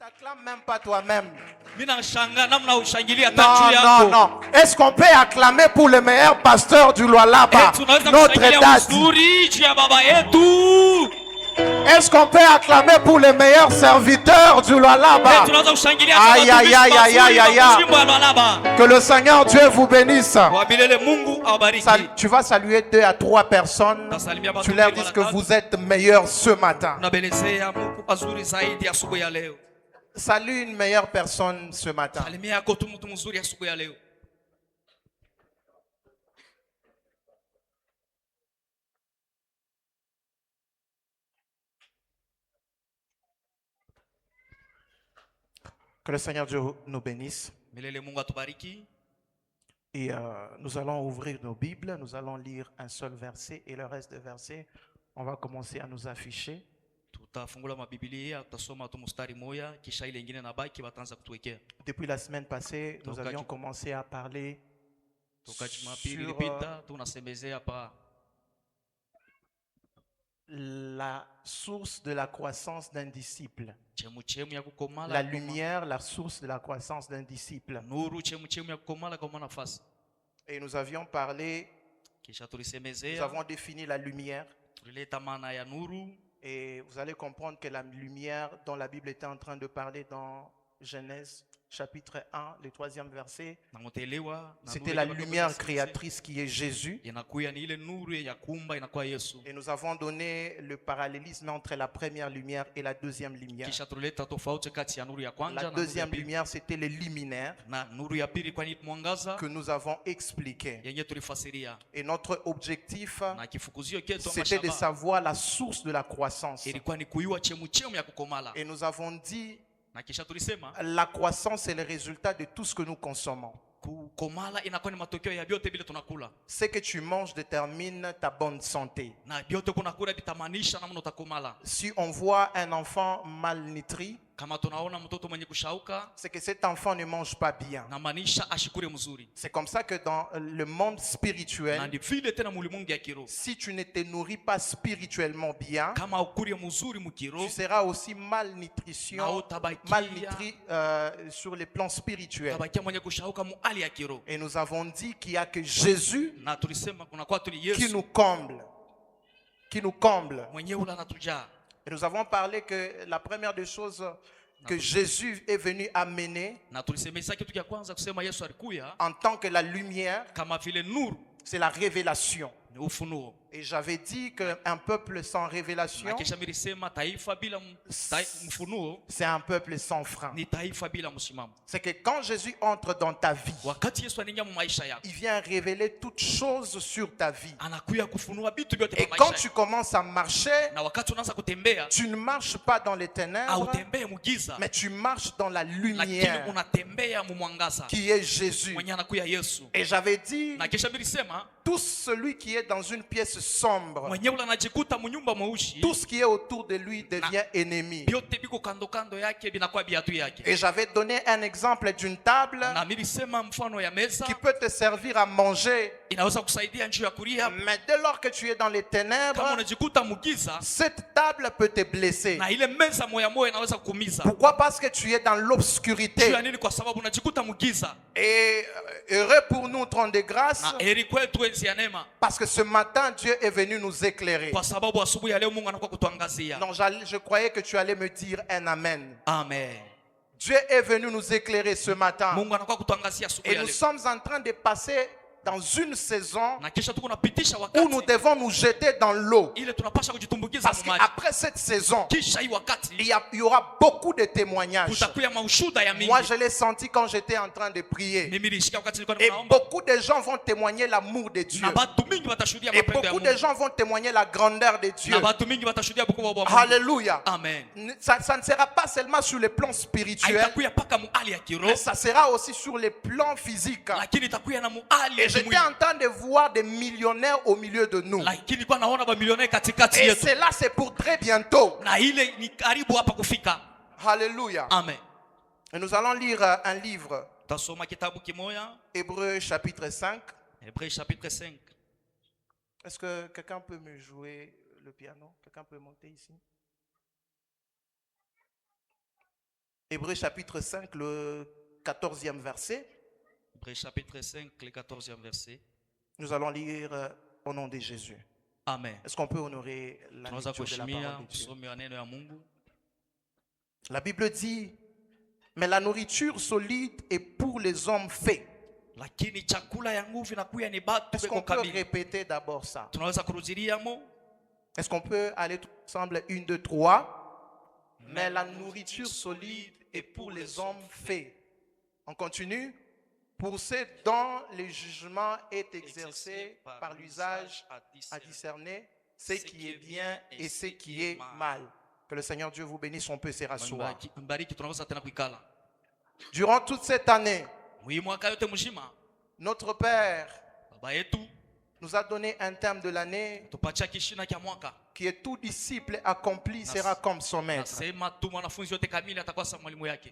t'acclames même pas toi-même. Non, Non, non. Est-ce qu'on peut acclamer pour le meilleur pasteur du Lualaba, Notre-Dame? Est-ce qu'on peut acclamer pour le meilleur serviteur du Lualaba? Aïe, aïe, aïe, aïe, aïe, aïe, aïe. Que le Seigneur Dieu vous bénisse. Tu vas saluer 2 à 3 personnes. Tu leur dis que vous êtes meilleurs ce matin. Salue une meilleure personne ce matin. Que le Seigneur Dieu nous bénisse. Et nous allons ouvrir nos Bibles, nous allons lire un seul verset et le reste des versets, on va commencer à nous afficher. Depuis la semaine passée, nous avions commencé à parler sur la source de la croissance d'un disciple. La lumière, la source de la croissance d'un disciple. Et nous avions parlé, nous avons défini la lumière. Et vous allez comprendre que la lumière dont la Bible était en train de parler dans Genèse chapitre 1, le 3e verset, c'était la lumière créatrice qui est Jésus. Et nous avons donné le parallélisme entre la première lumière et la deuxième lumière. La deuxième lumière, c'était les luminaires que nous avons expliqué. Et notre objectif, c'était de savoir la source de la croissance. Et nous avons dit, la croissance est le résultat de tout ce que nous consommons. Ce que tu manges détermine ta bonne santé. Si on voit un enfant malnutri, c'est que cet enfant ne mange pas bien. C'est comme ça que dans le monde spirituel, si tu ne te nourris pas spirituellement bien, tu seras aussi malnutri sur les plans spirituels. Et nous avons dit qu'il n'y a que Jésus qui nous comble. Et nous avons parlé que la première des choses que Jésus est venu amener en tant que la lumière, c'est la révélation. Et j'avais dit qu'un peuple sans révélation, c'est un peuple sans frein. C'est que quand Jésus entre dans ta vie, il vient révéler toutes choses sur ta vie. Et quand tu commences à marcher, tu ne marches pas dans les ténèbres, mais tu marches dans la lumière qui est Jésus. Et j'avais dit, tout celui qui est dans une pièce sombre, tout ce qui est autour de lui devient ennemi. Et j'avais donné un exemple d'une table qui peut te servir à manger. Mais dès lors que tu es dans les ténèbres, cette table peut te blesser. Pourquoi? Parce que tu es dans l'obscurité. Et heureux pour nous, trône de grâce, parce que ce matin, Dieu est venu nous éclairer. Non, je croyais que tu allais me dire un amen. Amen. Dieu est venu nous éclairer ce matin. Et nous sommes en train de passer dans une saison où nous devons nous jeter dans l'eau. Parce qu'après cette saison, il y aura beaucoup de témoignages. Moi, je l'ai senti quand j'étais en train de prier. Et beaucoup de gens vont témoigner l'amour de Dieu. Et beaucoup de gens vont témoigner la grandeur de Dieu. Alléluia. Amen. Ça ne sera pas seulement sur le plan spirituel, mais ça sera aussi sur le plan physique. Et j'étais en train de voir des millionnaires au milieu de nous. Et cela, c'est pour très bientôt. Alléluia. Amen. Et nous allons lire un livre. Hébreux chapitre 5. Est-ce que quelqu'un peut me jouer le piano? Quelqu'un peut monter ici? Hébreux chapitre 5, le 14e verset. Hébreux chapitre 5, le 14e verset. Nous allons lire au nom de Jésus. Amen. Est-ce qu'on peut honorer la lecture de la parole de Dieu? La Bible dit, mais la nourriture solide est pour les hommes faits. Est-ce qu'on peut répéter d'abord ça? Est-ce qu'on peut aller tout ensemble? 1, 2, 3. Mais la nourriture solide est pour les hommes faits. On continue. Pour ceux dont le jugement est exercé par l'usage à discerner ce qui est bien et ce qui est mal. Que le Seigneur Dieu vous bénisse, on peut se rasseoir. Durant toute cette année, notre Père nous a donné un terme de l'année qui est tout disciple accompli sera comme son maître.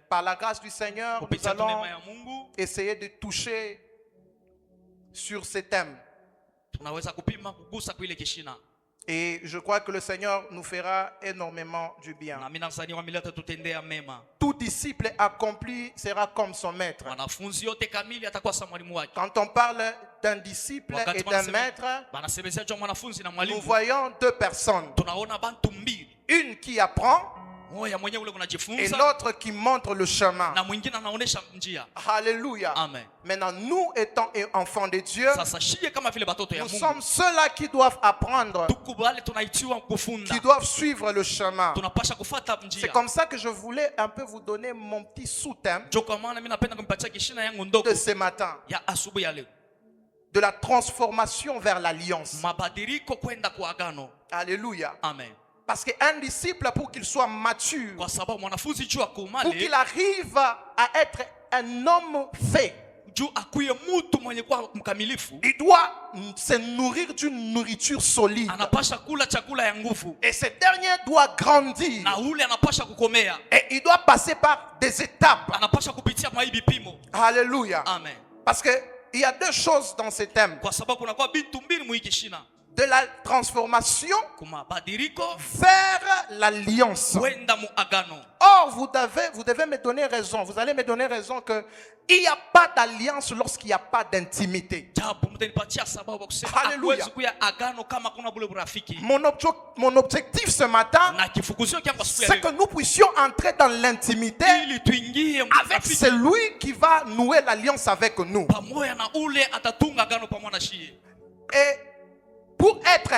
Par la grâce du Seigneur, nous allons essayer de toucher sur ces thèmes. Et je crois que le Seigneur nous fera énormément du bien. Tout disciple accompli sera comme son maître. Quand on parle d'un disciple et d'un maître, nous voyons deux personnes. Une qui apprend et l'autre qui montre le chemin. Alléluia. Amen. Maintenant, nous étant enfants de Dieu, nous sommes ceux-là qui doivent apprendre, qui doivent suivre le chemin. C'est comme ça que je voulais un peu vous donner mon petit sous-thème de ce matin. De la transformation vers l'alliance. Alléluia. Amen. Parce qu'un disciple, pour qu'il soit mature, pour qu'il arrive à être un homme fait, il doit se nourrir d'une nourriture solide. Et ce dernier doit grandir. Et il doit passer par des étapes. Alléluia. Amen. Parce qu'il y a deux choses dans ce thème. De la transformation vers l'alliance. Or, vous devez me donner raison. Vous allez me donner raison que il n'y a pas d'alliance lorsqu'il n'y a pas d'intimité. Alléluia. Mon objectif ce matin, c'est que nous puissions entrer dans l'intimité avec celui qui va nouer l'alliance avec nous. Et pour être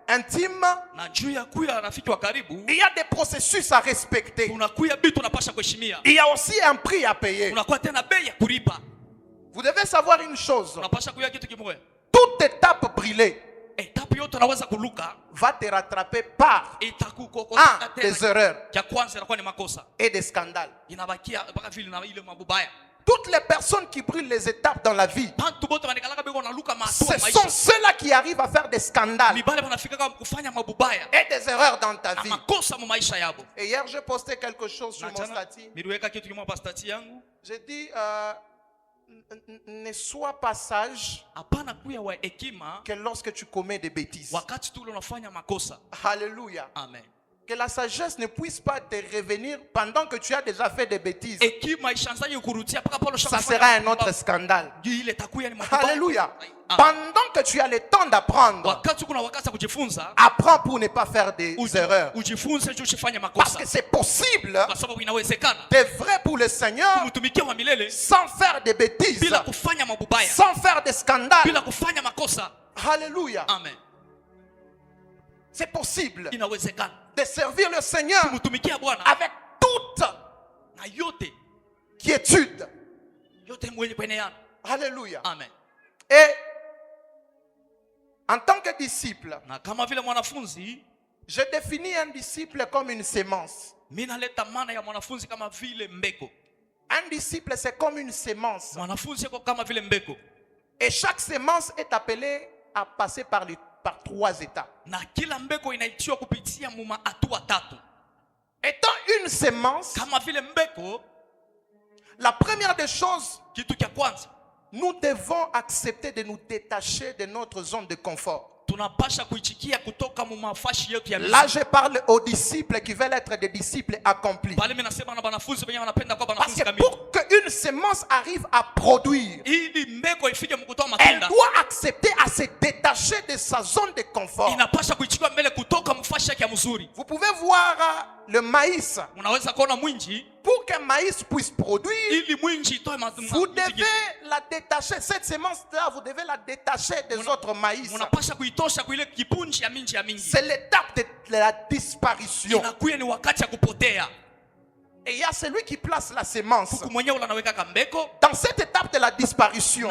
intime, il y a des processus à respecter. Il y a aussi un prix à payer. Vous devez savoir une chose. Toute étape brûlée va te rattraper par des erreurs et des scandales. Toutes les personnes qui brûlent les étapes dans la vie, ce sont ceux-là qui arrivent à faire des scandales et des erreurs dans ta vie. Et hier, j'ai posté quelque chose sur mon statut. J'ai dit, ne sois pas sage que lorsque tu commets des bêtises. Alléluia. Amen. Que la sagesse ne puisse pas te revenir pendant que tu as déjà fait des bêtises. Ça sera un autre scandale. Alléluia. Pendant que tu as le temps d'apprendre, apprends pour ne pas faire des erreurs. Parce que c'est possible d'œuvrer pour le Seigneur sans faire des bêtises, sans faire des scandales. Alléluia. Amen. C'est possible de servir le Seigneur avec toute quiétude. Alléluia. Amen. Et en tant que disciple, je définis un disciple comme une sémence. Un disciple, c'est comme une sémence. Et chaque sémence est appelée à passer par trois étapes. Étant une sémence, la première des choses, nous devons accepter de nous détacher de notre zone de confort. Là, je parle aux disciples qui veulent être des disciples accomplis. Parce que pour qu'une semence arrive à produire, elle doit accepter à se détacher de sa zone de confort. Vous pouvez voir le maïs. Pour qu'un maïs puisse produire, vous devez la détacher. Cette semence-là, vous devez la détacher des autres maïs. C'est l'étape de la disparition. Et il y a celui qui place la semence. Dans cette étape de la disparition,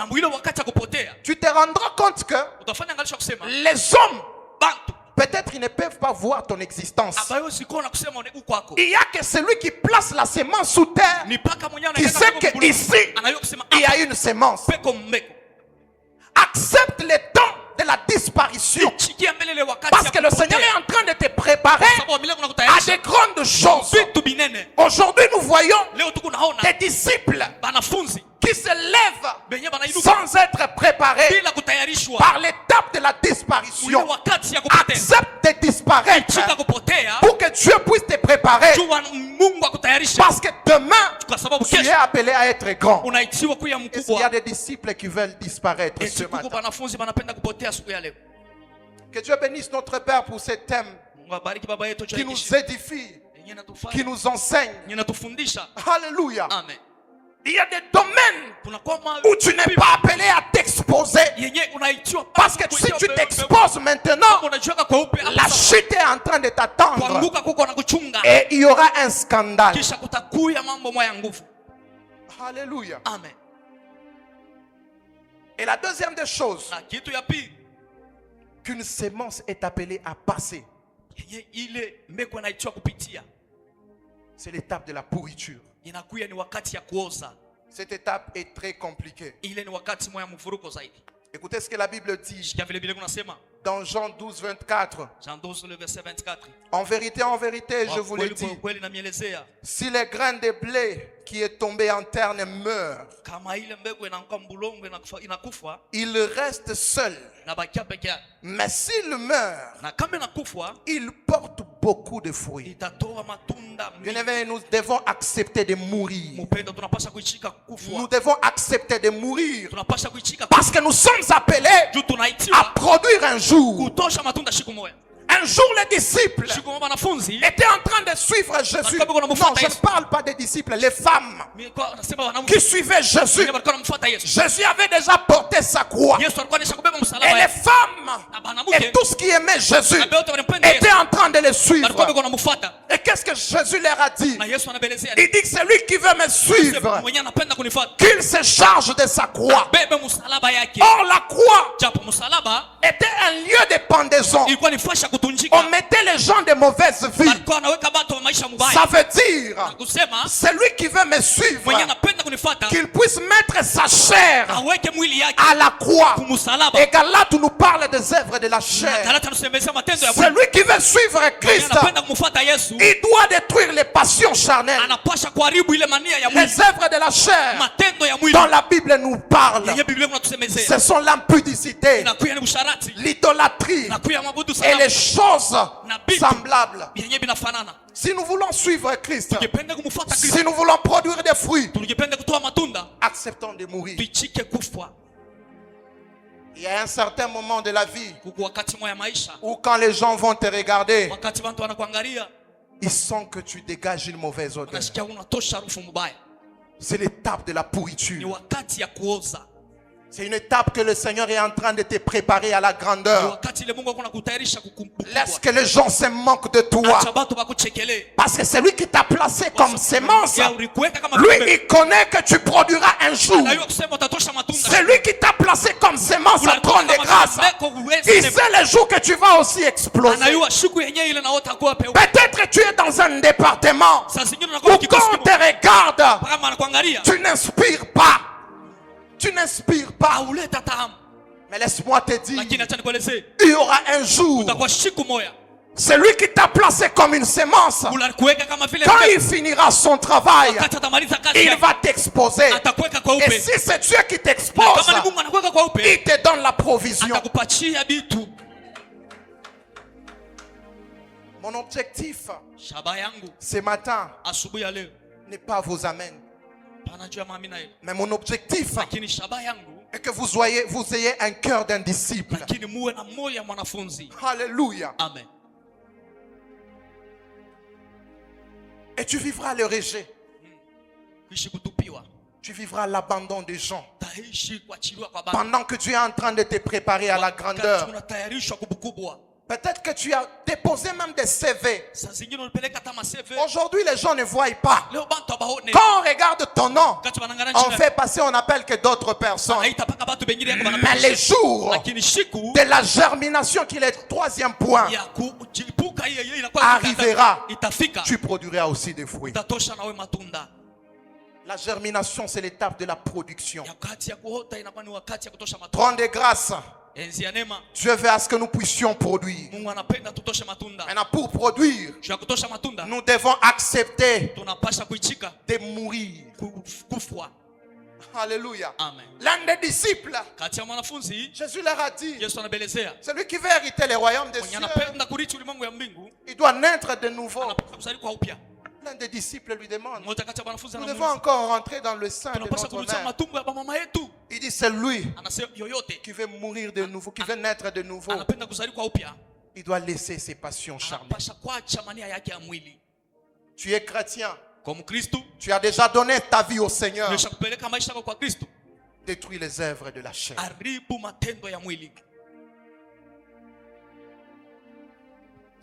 tu te rendras compte que les hommes, peut-être ils ne peuvent pas voir ton existence. Il n'y a que celui qui place la semence sous terre qui sait qu'ici, il y a une semence. Accepte le temps de la disparition. Parce que le Seigneur est en train de te préparer à des grandes choses. Aujourd'hui, nous voyons des disciples qui se lèvent sans être préparés par l'étape de la disparition. Accepte de disparaître pour que Dieu puisse te préparer. Parce que demain, tu es appelé à être grand. Est-ce qu'il y a des disciples qui veulent disparaître ce matin? Que Dieu bénisse notre Père pour ce thème qui nous édifie, qui nous enseigne. Alléluia. Amen. Il y a des domaines où tu n'es pas appelé à t'exposer. Parce que si tu t'exposes maintenant, la chute est en train de t'attendre. Et il y aura un scandale. Alléluia. Amen. Et la deuxième des choses qu'une semence est appelée à passer, c'est l'étape de la pourriture. Cette étape est très compliquée. Écoutez ce que la Bible dit dans Jean 12, 24. En vérité, je vous le dis, si les grains de blé qui est tombé en terre meurt, il reste seul. Mais s'il meurt, il porte beaucoup de fruits. Bien-aimés, nous devons accepter de mourir. Nous devons accepter de mourir. Parce que nous sommes appelés à produire un jour. Un jour, les disciples étaient en train de suivre Jésus. Non, je ne parle pas des disciples, les femmes qui suivaient Jésus. Jésus avait déjà porté sa croix. Et les femmes et tout ce qui aimait Jésus étaient en train de le suivre. Et qu'est-ce que Jésus leur a dit? Il dit que celui qui veut me suivre, qu'il se charge de sa croix. Or, la croix était un lieu de pendaison. On mettait les gens de mauvaise vie. Ça veut dire, celui qui veut me suivre, qu'il puisse mettre sa chair à la croix. Et Galates nous parle des œuvres de la chair. Celui qui veut suivre Christ, il doit détruire les passions charnelles, les œuvres de la chair dont la Bible nous parle. Ce sont l'impudicité, l'idolâtrie et les choses semblables. Si nous voulons suivre Christ, si nous voulons produire des fruits, acceptons de mourir. Il y a un certain moment de la vie où quand les gens vont te regarder, ils sentent que tu dégages une mauvaise odeur. C'est l'étape de la pourriture. C'est une étape que le Seigneur est en train de te préparer à la grandeur. Laisse que les gens se moquent de toi. Parce que c'est lui qui t'a placé comme sémence. Lui, il connaît que tu produiras un jour. C'est lui qui t'a placé comme sémence en trône de grâce. Il sait le jour que tu vas aussi exploser. Peut-être tu es dans un département où quand on te regarde, tu n'inspires pas. Tu n'inspires pas. Mais laisse-moi te dire, il y aura un jour, celui qui t'a placé comme une sémence, quand il finira son travail, il va t'exposer. Et si c'est Dieu qui t'expose, il te donne la provision. Mon objectif shaba yangu ce matin asubuhi ya leo n'est pas vos amens. Mais mon objectif lakini shaba yangu et que vous ayez un cœur d'un disciple. Alléluia. Amen. Et tu vivras le rejet. Tu vivras l'abandon des gens. Pendant que tu es en train de te préparer à la grandeur. Peut-être que tu as déposé même des CV. Aujourd'hui, les gens ne voient pas. Quand on regarde ton nom, on fait passer, on appelle que d'autres personnes. Mais les jours de la germination, qui est le troisième point, arrivera, tu produiras aussi des fruits. La germination, c'est l'étape de la production. Trône de grâce. Dieu veut à ce que nous puissions produire. Maintenant, pour produire, nous devons accepter de mourir. Alléluia. L'un des disciples, Jésus leur a dit, celui qui veut hériter les royaumes des cieux, il doit naître de nouveau. L'un des disciples lui demande, nous devons encore rentrer dans le sein de notre mère. Il dit, c'est lui qui veut mourir de nouveau, qui veut naître de nouveau. Il doit laisser ses passions charnelles. Tu es chrétien. Tu as déjà donné ta vie au Seigneur. Détruis les œuvres de la chair.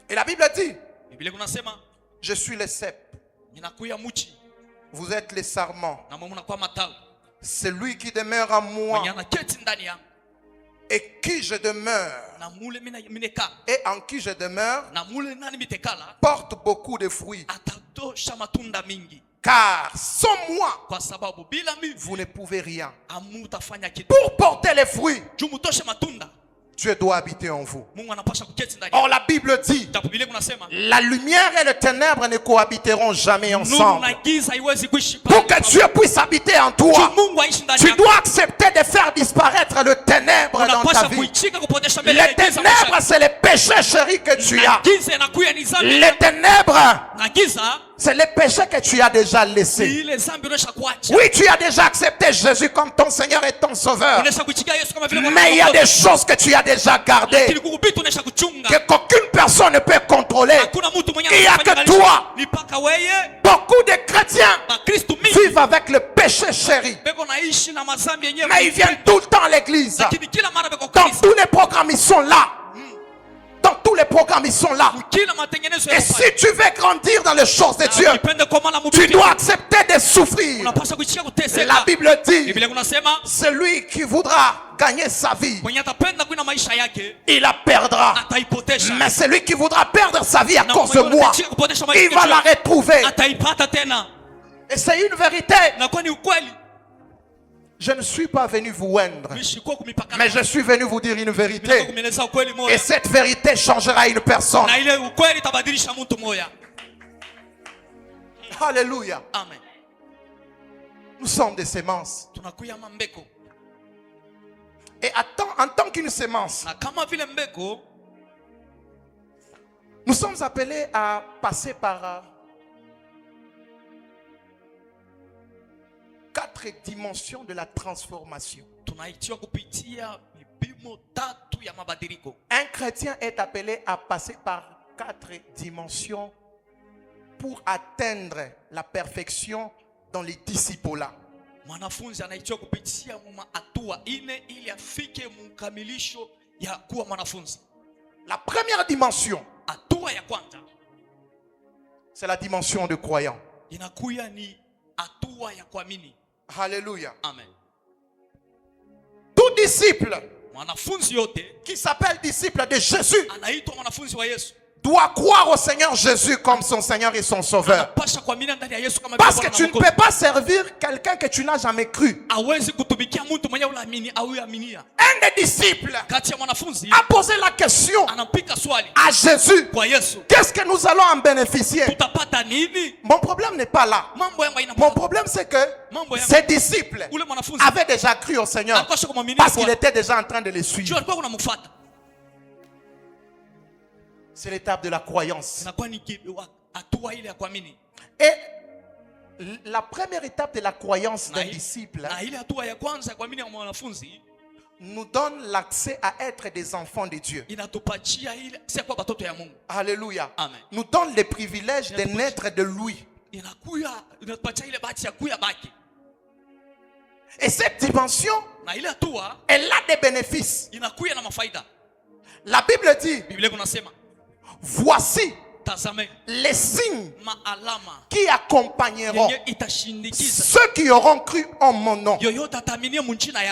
Et la Bible dit, je suis le cep. Vous êtes les sarments. Celui qui demeure en moi et qui je demeure et en qui je demeure porte beaucoup de fruits. Car sans moi, vous ne pouvez rien. Pour porter les fruits, Dieu doit habiter en vous. Or la Bible dit, la lumière et le ténèbre ne cohabiteront jamais ensemble. Pour que Dieu puisse habiter en toi, tu dois accepter de faire disparaître le ténèbre dans ta vie. Les ténèbres, c'est les péchés chéris que tu as. Les ténèbres, c'est les péchés que tu as déjà laissés. Oui, tu as déjà accepté Jésus comme ton Seigneur et ton Sauveur. Mais il y a des choses que tu as déjà gardées, que qu'aucune personne ne peut contrôler. Il n'y a que toi. Beaucoup de chrétiens vivent avec le péché chéri. Mais ils viennent tout le temps à l'église. Dans tous les programmes, ils sont là. Dans tous les programmes, ils sont là. Et si tu veux grandir dans les choses de Dieu, tu dois accepter de souffrir. La Bible dit, celui qui voudra gagner sa vie, il la perdra. Mais celui qui voudra perdre sa vie à cause de moi, il va la retrouver. Et c'est une vérité. Je ne suis pas venu vous oindre, mais je suis venu vous dire une vérité. Et cette vérité changera une personne. Alléluia. Amen. Nous sommes des semences. Et en tant qu'une semence, nous sommes appelés à passer par 4 dimensions de la transformation. Un chrétien est appelé à passer par 4 dimensions pour atteindre la perfection dans les disciples-là. La première dimension, c'est la dimension de croyant. Alléluia. Amen. Tout disciple qui s'appelle disciple de Jésus doit croire au Seigneur Jésus comme son Seigneur et son Sauveur. Parce que tu ne peux pas servir quelqu'un que tu n'as jamais cru. Un des disciples a posé la question à Jésus, qu'est-ce que nous allons en bénéficier? Mon problème n'est pas là. Mon problème c'est que ces disciples avaient déjà cru au Seigneur parce qu'il était déjà en train de les suivre. C'est l'étape de la croyance. Et la première étape de la croyance d'un disciple nous donne l'accès à être des enfants de Dieu. Alléluia. Amen. Nous donne le privilège de naître de lui. Et cette dimension, elle a des bénéfices. La Bible dit, voici les signes qui accompagneront ceux qui auront cru en mon nom.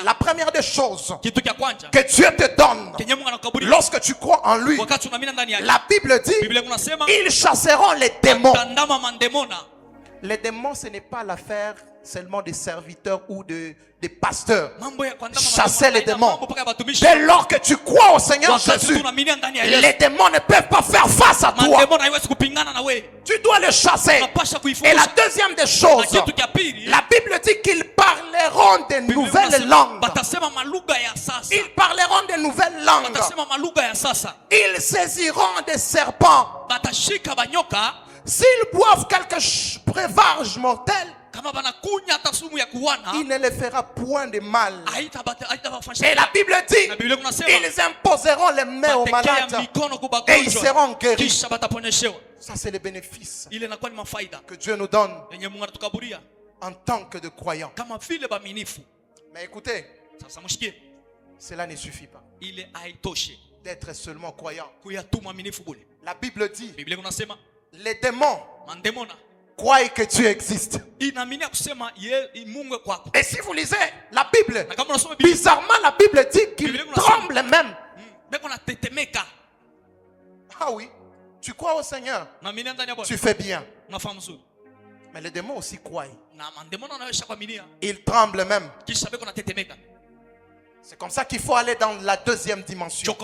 La première des choses que Dieu te donne lorsque tu crois en lui, la Bible dit, ils chasseront les démons. Les démons, ce n'est pas l'affaire seulement des serviteurs ou des pasteurs. Chasser les démons. Dès lors que tu crois au Seigneur Jésus, les démons ne peuvent pas faire face à toi. Tu dois les chasser. Et la deuxième des choses, la Bible dit qu'ils parleront de nouvelles langues. Ils parleront de nouvelles langues. Ils saisiront des serpents. S'ils boivent quelque breuvage mortel, il ne les fera point de mal. Et la Bible dit, ils imposeront les mains aux malades et ils seront guéris. Ça, c'est le bénéfice que Dieu nous donne en tant que de croyants. Mais écoutez, cela ne suffit pas d'être seulement croyant. La Bible dit, les démons croient que Dieu existe. Et si vous lisez la Bible, bizarrement la Bible dit qu'ils tremblent même. Ah oui, tu crois au Seigneur, tu fais bien. Mais les démons aussi croient. Ils tremblent même. C'est comme ça qu'il faut aller dans la deuxième dimension.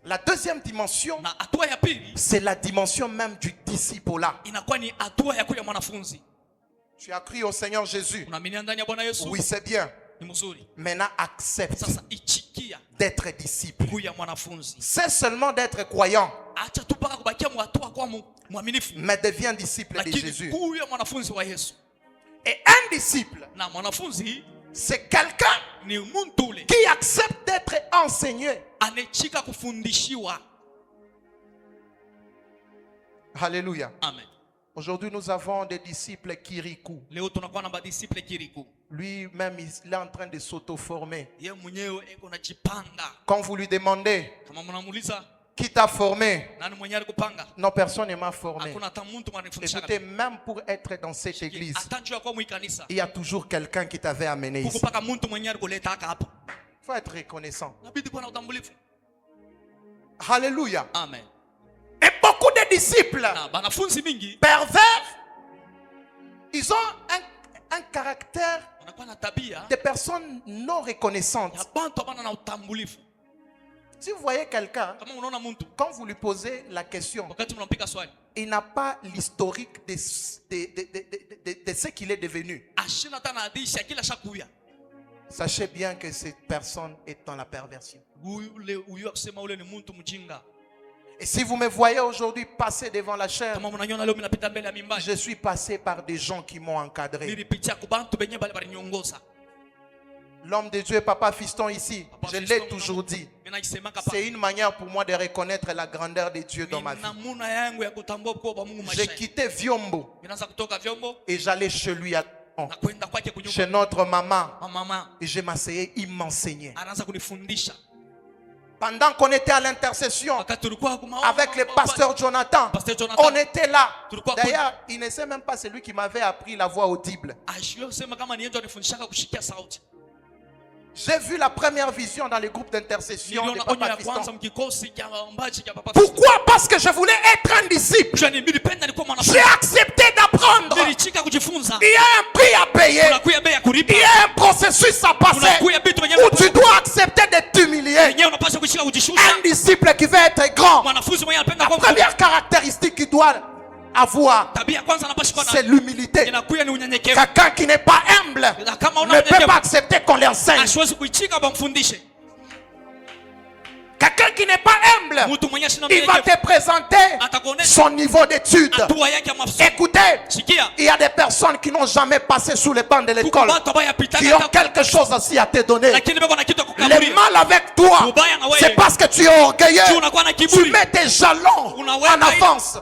La deuxième dimension, c'est la dimension même du disciple-là. Tu as cru au Seigneur Jésus. Oui, c'est bien. Maintenant, accepte d'être disciple. C'est seulement d'être croyant, mais deviens disciple de Jésus. Et un disciple, c'est quelqu'un qui accepte d'être enseigné. Alléluia. Amen. Aujourd'hui, nous avons des disciples Kirikou. Lui-même, il est en train de s'auto-former. Quand vous lui demandez qui t'a formé, non, personne ne m'a formé. Écoutez, même pour être dans cette église, il y a toujours quelqu'un qui t'avait amené ici. Il faut être reconnaissant. Alléluia. Amen. Et beaucoup de disciples pervers, ils ont un caractère de personnes non reconnaissantes. Si vous voyez quelqu'un, quand vous lui posez la question, il n'a pas l'historique de ce qu'il est devenu. Sachez bien que cette personne est dans la perversion. Et si vous me voyez aujourd'hui passer devant la chair, je suis passé par des gens qui m'ont encadré. L'homme de Dieu, Papa Fiston ici, je l'ai toujours dit. C'est une manière pour moi de reconnaître la grandeur de Dieu dans ma vie. J'ai quitté Vyombo et j'allais chez lui, chez notre maman. Et je m'asseyais, il m'enseignait. Pendant qu'on était à l'intercession avec le pasteur Jonathan, on était là. D'ailleurs, il ne sait même pas celui qui m'avait appris la voix audible. J'ai vu la première vision dans les groupes d'intercession de Papa Fiston. Pourquoi? Parce que je voulais être un disciple. J'ai accepté d'apprendre. Il y a un prix à payer. Il y a un processus à passer où tu dois accepter de t'humilier. Un disciple qui veut être grand, la première caractéristique qu'il doit avoir, c'est l'humilité. Quelqu'un qui n'est pas humble ne peut pas accepter qu'on l'enseigne. Quelqu'un qui n'est pas humble, il va te présenter son niveau d'études. Écoutez, il y a des personnes qui n'ont jamais passé sous les bancs de l'école, qui ont quelque chose aussi à te donner. Le mal avec toi, c'est parce que tu es orgueilleux. Tu mets tes jalons en avance.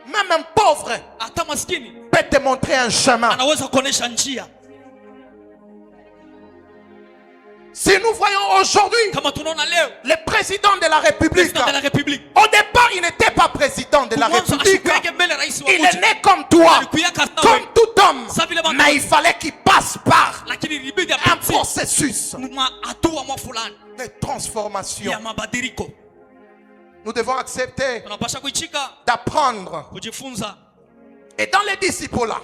Même un pauvre peut te montrer un chemin. Si nous voyons aujourd'hui le président de la République, au départ il n'était pas président de la République, il est né comme toi, comme tout homme, mais il fallait qu'il passe par un processus de transformation. Nous devons accepter d'apprendre. Et dans les disciples là,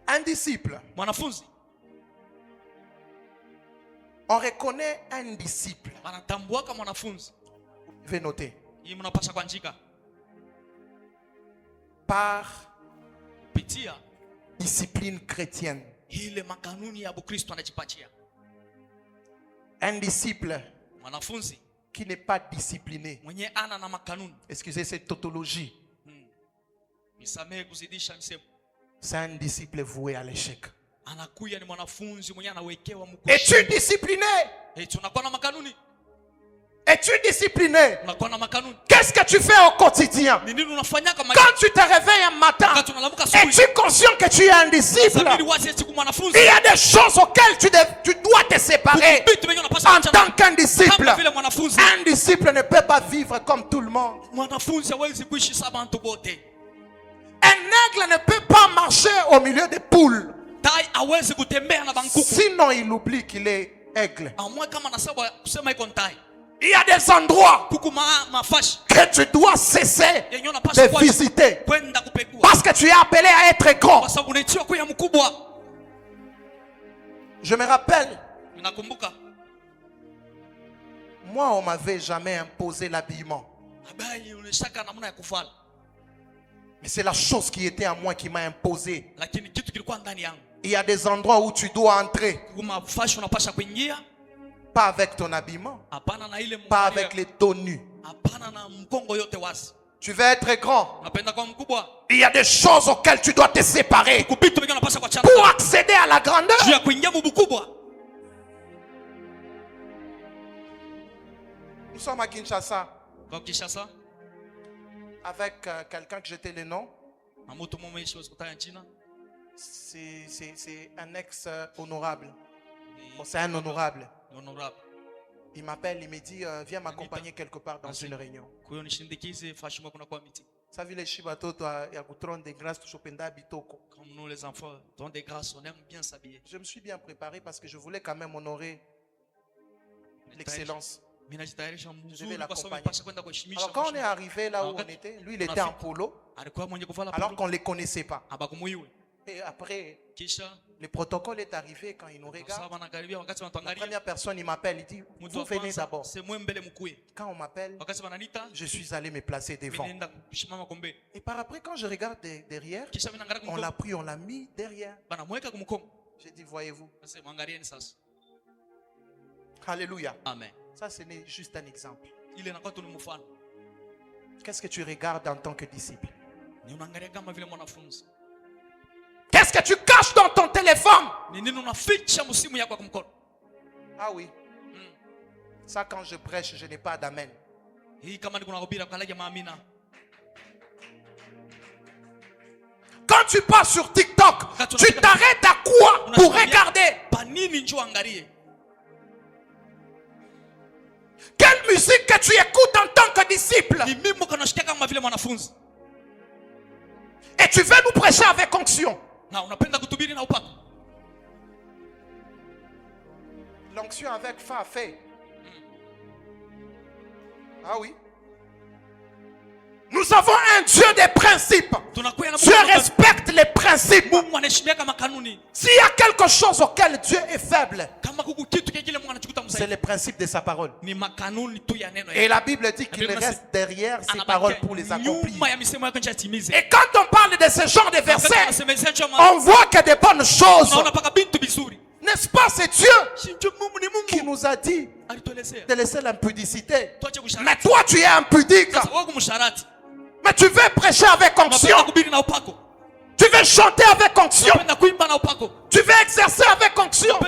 un disciple, on reconnaît un disciple. Je vais noter. Par discipline chrétienne. Un disciple qui n'est pas discipliné. Excusez cette tautologie. C'est un disciple voué à l'échec. Es-tu discipliné? Es-tu discipliné? Qu'est-ce que tu fais au quotidien? Quand tu te réveilles un matin, es-tu conscient que tu es un disciple? Il y a des choses auxquelles tu dois te séparer en tant qu'un disciple. Un disciple ne peut pas vivre comme tout le monde. Un aigle ne peut pas marcher au milieu des poules. Sinon il oublie qu'il est aigle. Il y a des endroits que tu dois cesser de visiter parce que tu es appelé à être grand. Je me rappelle, moi on m'avait jamais imposé l'habillement. Mais c'est la chose qui était à moi qui m'a imposé. Il y a des endroits où tu dois entrer. Pas avec ton habillement. Pas avec les tenues. Tu veux être grand. Il y a des choses auxquelles tu dois te séparer pour accéder à la grandeur. Nous sommes à Kinshasa. Avec quelqu'un que j'étais le nom. C'est un ex-honorable. Bon, c'est un honorable. Il m'appelle, il me dit viens m'accompagner quelque part dans une réunion. Ça vit les chibato toi ya kutron de grâce tushopenda bitoko. Comme nous les enfants, don de grâce, on aime bien s'habiller. Je me suis bien préparé parce que je voulais quand même honorer l'excellence. Je vais l'accompagner. Alors quand on est arrivé là où on était, lui il était en polo, alors qu'on ne les connaissait pas. Et après, le protocole est arrivé quand il nous regarde. La première personne, il m'appelle, il dit, vous venez d'abord. Quand on m'appelle, je suis allé me placer devant. Et par après, quand je regarde derrière, on l'a pris, on l'a mis derrière. J'ai dit, voyez-vous. Alléluia. Amen. Ça, ce n'est juste un exemple. Qu'est-ce que tu regardes en tant que disciple? Qu'est-ce que tu caches dans ton téléphone? Ah oui. Ça, quand je prêche, je n'ai pas d'amen. Quand tu passes sur TikTok, tu t'arrêtes à quoi pour regarder? Quelle musique que tu écoutes en tant que disciple? Et tu veux nous prêcher avec onction. L'onction avec fait. Ah oui. Nous avons un Dieu des principes. Dieu respecte les principes. S'il y a quelque chose auquel Dieu est faible, c'est le principe de sa parole. Et la Bible dit qu'il reste derrière ses paroles pour les accomplir. Et quand on parle de ce genre de versets, on voit que des bonnes choses N'est-ce pas, c'est Dieu qui nous a dit de laisser l'impudicité. Mais toi, tu es impudique. Mais tu veux prêcher avec onction. Tu veux chanter avec onction. Tu veux exercer avec onction.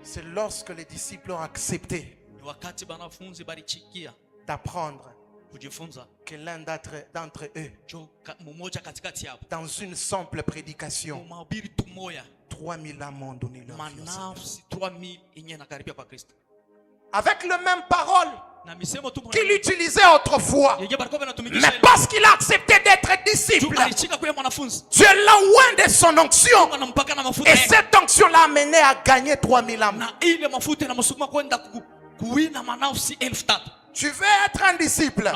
C'est lorsque les disciples ont accepté d'apprendre que l'un d'entre eux, dans une simple prédication, 3000 âmes ont donné leur vie. Avec le même parole qu'il utilisait autrefois. Mais parce qu'il a accepté d'être disciple, Dieu l'a oint de son onction. Et cette onction l'a amené à gagner 3000 âmes. Tu veux être un disciple.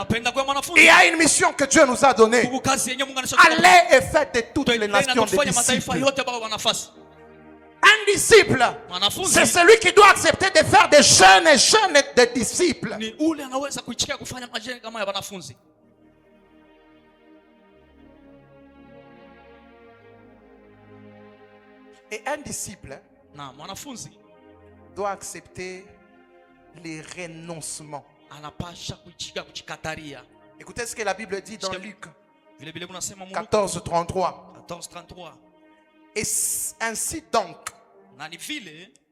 Il y a une mission que Dieu nous a donnée. Allez et faites de toutes les nations des disciples. Un disciple, c'est celui qui doit accepter de faire des jeunes et jeunes des disciples. Et un disciple doit accepter les renoncements. Écoutez ce que la Bible dit dans Luc 14:33. Et ainsi donc,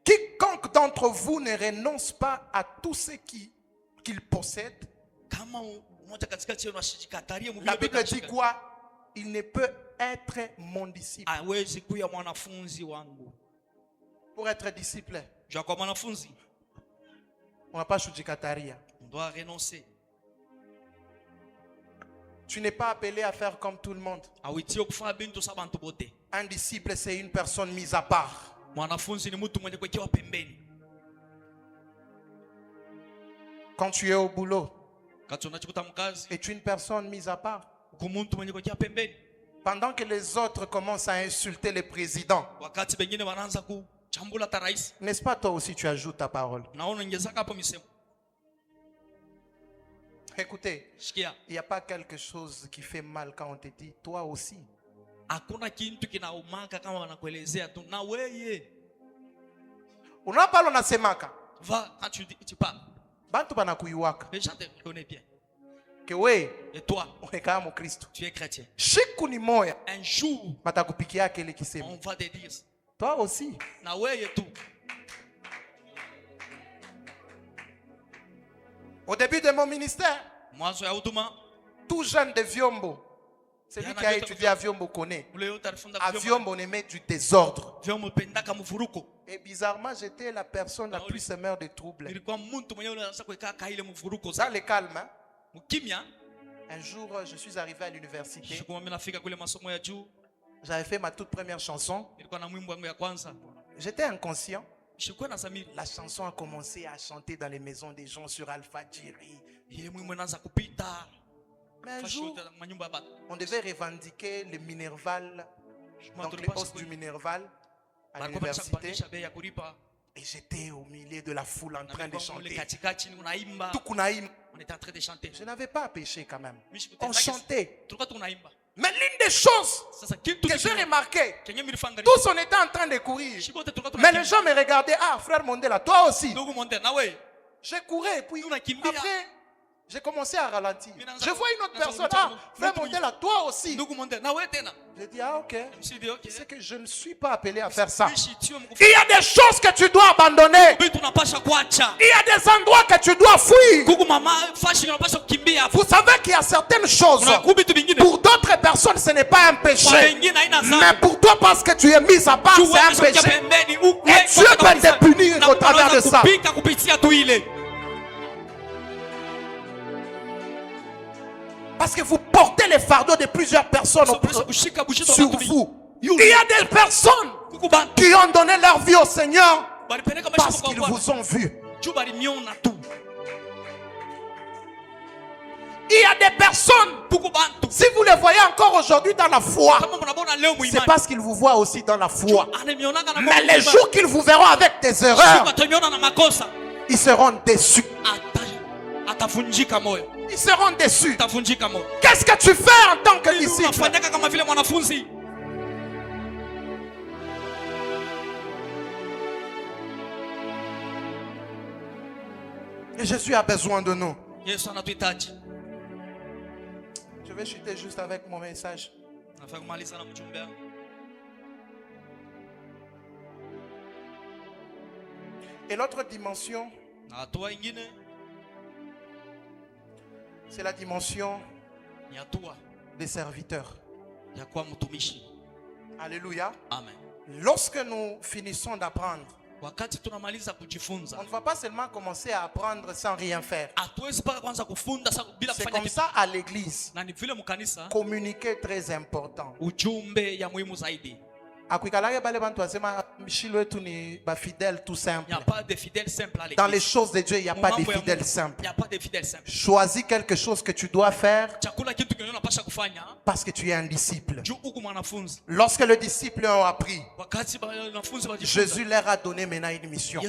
quiconque d'entre vous ne renonce pas à tout ce qu'il possède, la Bible dit quoi? Il ne peut être mon disciple. Pour être disciple, on n'a pas Shujikataria. On doit renoncer. Tu n'es pas appelé à faire comme tout le monde. Un disciple, c'est une personne mise à part. Quand tu es au boulot, es-tu une personne mise à part? Pendant que les autres commencent à insulter le président, n'est-ce pas toi aussi tu ajoutes ta parole? Écoutez, il n'y a pas quelque chose qui fait mal quand on te dit toi aussi. Unapalo nasemaka. Va quand tu parles. Bantu banakuiwaka. Les gens te connaissent bien. Que we, et toi, tu es chrétien. Un jour, on va te dire. Toi aussi. Au début de mon ministère, tout jeune de Viombo, celui qui a étudié à Viombo connaît. À Viombo, on aimait du désordre. Et bizarrement, j'étais la personne la plus semeur de troubles. Dans le calme, hein? Un jour, je suis arrivé à l'université. J'avais fait ma toute première chanson. J'étais inconscient. La chanson a commencé à chanter dans les maisons des gens sur Alpha Djiri. Mais un jour, on devait revendiquer le Minerval, donc les postes du Minerval à l'université. Et j'étais au milieu de la foule en train de chanter. On était en train de chanter. Je n'avais pas péché quand même. On chantait. Mais l'une des choses que j'ai remarqué, tous on était en train de courir. Mais les gens me regardaient. Ah, frère Mondela, toi aussi. J'ai couru et puis après, j'ai commencé à ralentir. Je vois une autre personne. Ah, frère Mondela, toi aussi. J'ai dit, ah ok. C'est que je ne suis pas appelé à faire ça. Il y a des choses que tu dois abandonner. Il y a des endroits que tu dois fuir. Vous savez qu'il y a certaines choses. Pour d'autres personnes, ce n'est pas un péché. Mais pour toi, parce que tu es mis à part, c'est un péché. Et Dieu va te punir au travers de ça. Parce que vous portez les fardeaux de plusieurs personnes sur vous. Il y a des personnes qui ont donné leur vie au Seigneur parce qu'ils vous ont vu. Il y a des personnes, si vous les voyez encore aujourd'hui dans la foi, c'est parce qu'ils vous voient aussi dans la foi. Mais les jours qu'ils vous verront avec des erreurs, ils seront déçus. Ils seront déçus. Qu'est-ce que tu fais en tant que disciple? Et Jésus a besoin de nous. Je vais chuter juste avec mon message. Et l'autre dimension, c'est la dimension des serviteurs. Alléluia. Amen. Lorsque nous finissons d'apprendre, on ne va pas seulement commencer à apprendre sans rien faire. C'est comme ça à l'église. Communiquer très important. Il n'y a pas de fidèles simples. Dans les choses de Dieu, il n'y a pas de fidèles simples. Choisis quelque chose que tu dois faire parce que tu es un disciple. Lorsque les disciples ont appris, Jésus leur a donné maintenant une mission.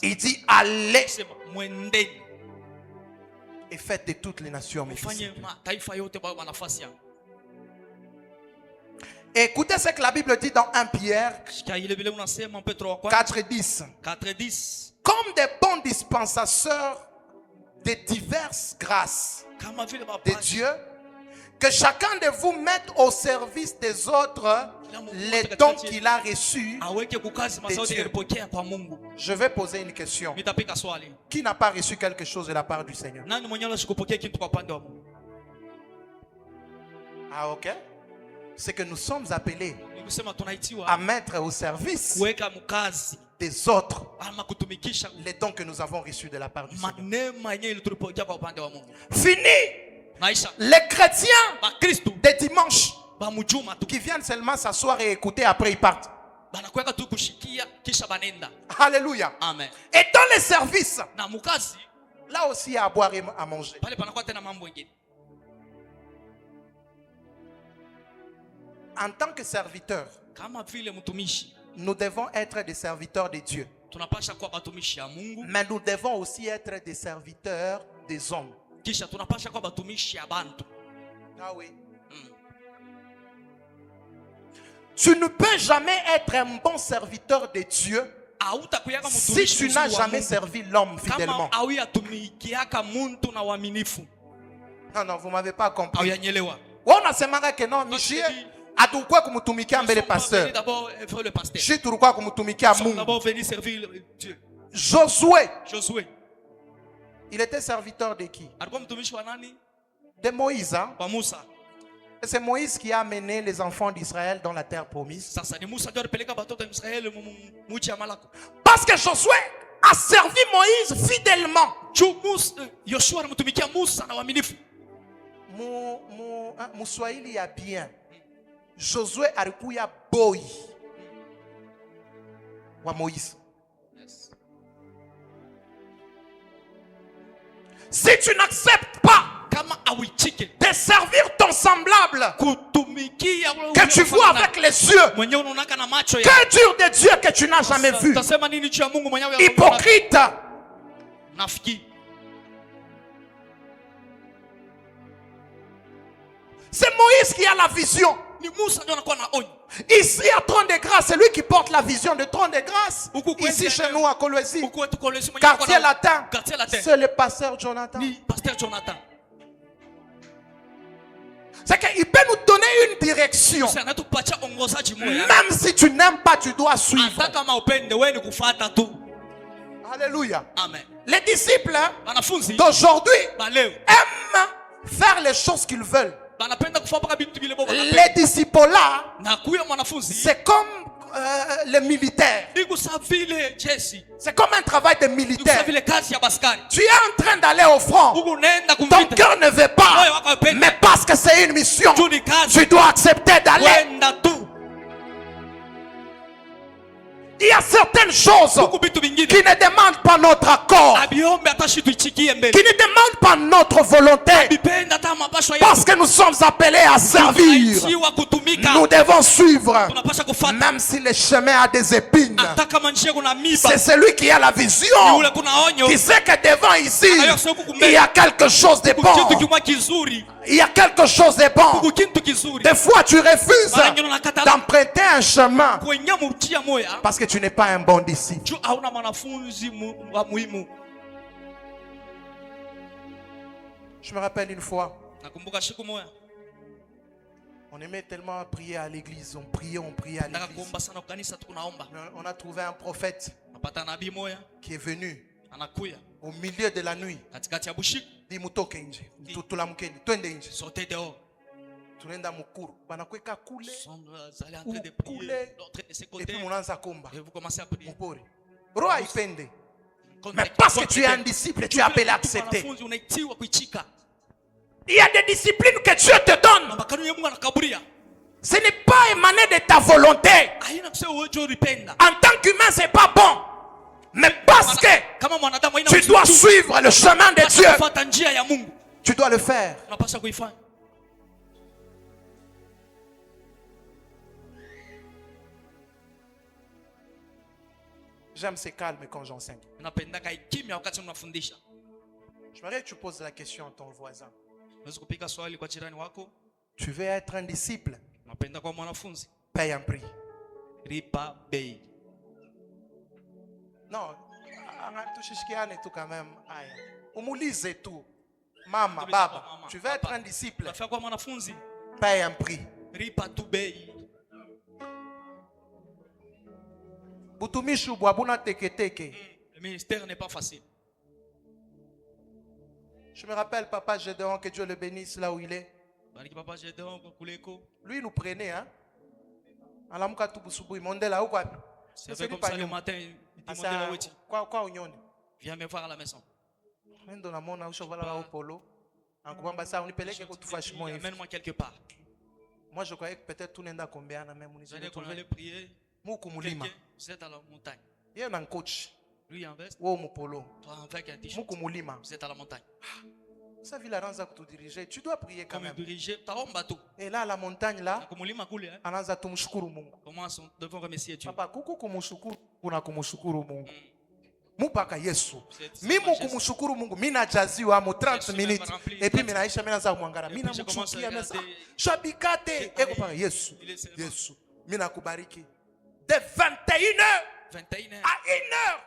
Il dit allez et faites de toutes les nations mes disciples. Écoutez ce que la Bible dit dans 1 Pierre 4:10. Comme des bons dispensateurs de diverses grâces de Dieu, que chacun de vous mette au service des autres les dons qu'il a reçus de Dieu. Je vais poser une question. Qui n'a pas reçu quelque chose de la part du Seigneur? Ah, ok. C'est que nous sommes appelés à mettre au service des autres les dons que nous avons reçus de la part du Seigneur. Fini les chrétiens des dimanches qui viennent seulement s'asseoir et écouter, après ils partent. Alléluia. Amen. Et dans les services, là aussi il y a à boire et à manger. En tant que serviteurs, nous devons être des serviteurs de Dieu. Mais nous devons aussi être des serviteurs des hommes. Ah oui. Tu ne peux jamais être un bon serviteur de Dieu si tu n'as jamais servi l'homme fidèlement. Non, non, vous ne m'avez pas compris. On a semé que non, Michel. Atukwa kumutumikia mbele pasteur. Je turukwa kumutumikia Mungu. Josué. Il était serviteur de qui? De Moïse. Hein? C'est Moïse qui a amené les enfants d'Israël dans la terre promise. Parce que Josué a servi Moïse fidèlement. Muswahili ya bien. Josué alikuya boy wa Moïse. Yes. Si tu n'acceptes pas de servir ton semblable que tu vois avec les yeux, que Dieu de Dieu que tu n'as jamais vu, hypocrite, c'est Moïse qui a la vision. Ici à Trône de Grâce, c'est lui qui porte la vision de Trône de Grâce. Ici chez nous à Kolwezi, quartier latin, c'est le pasteur Jonathan. C'est qu'il peut nous donner une direction. Même si tu n'aimes pas, tu dois suivre. Alléluia. Amen. Les disciples d'aujourd'hui aiment faire les choses qu'ils veulent. Les disciples là, c'est comme les militaires. C'est comme un travail de militaire. Tu es en train d'aller au front. Ton cœur ne veut pas. Mais parce que c'est une mission, tu dois accepter d'aller. Il y a certaines certaines choses qui ne demandent pas notre accord, qui ne demandent pas notre volonté, parce que nous sommes appelés à servir. Nous devons suivre, même si le chemin a des épines. C'est celui qui a la vision, qui sait que devant ici, il y a quelque chose de bon. Il y a quelque chose de bon. Des fois, tu refuses d'emprunter un chemin parce que tu n'es pas un bon disciple. Je me rappelle une fois, on aimait tellement prier à l'église. On priait à l'église. On a trouvé un prophète qui est venu au milieu de la nuit. Sortez dehors. Et vous commencez à prier. Mais parce que tu es un disciple, tu es appelé à accepter. Il y a des disciplines que Dieu te donne. Ce n'est pas émané de ta volonté. En tant qu'humain, ce n'est pas bon. Mais parce que tu dois suivre le chemin de Dieu, tu dois le faire. J'aime ces calmes quand j'enseigne. J'aimerais que tu poses la question à ton voisin. Tu veux être un disciple? Paye un prix. Non, tout quand même. Umulise tout. Maman, baba, tu veux être un disciple? Paye un prix. Le ministère n'est pas facile. Je me rappelle Papa Gédéon, que Dieu le bénisse là où il est. Lui il nous prenait, hein. C'est vrai comme ça le matin. Viens me voir à la maison. Mène-moi quelque part. Moi je croyais que peut-être tout n'est pas combien même. Vous allez prier. Vous êtes à la montagne. Il y a un coach. Lui en veste. Toi avec un t-shirt. Vous être à la montagne. Ça vit la ranza pour te diriger. Tu dois prier quand même. Et là, à la montagne, là, comment devons remercier Dieu? Papa, kuku kumushukuru, kuna kumushukuru Mungu. Mupaka Yesu. Mimi kumshukuru Mungu, mimi najaziwa mu 30 minutes. Et puis mimi naisha mimi naanza kumwangara. Mimi namchukia mesa. Shabikate, eko paka Yesu. Yesu. Mimi nakubariki. De 21h à 1h.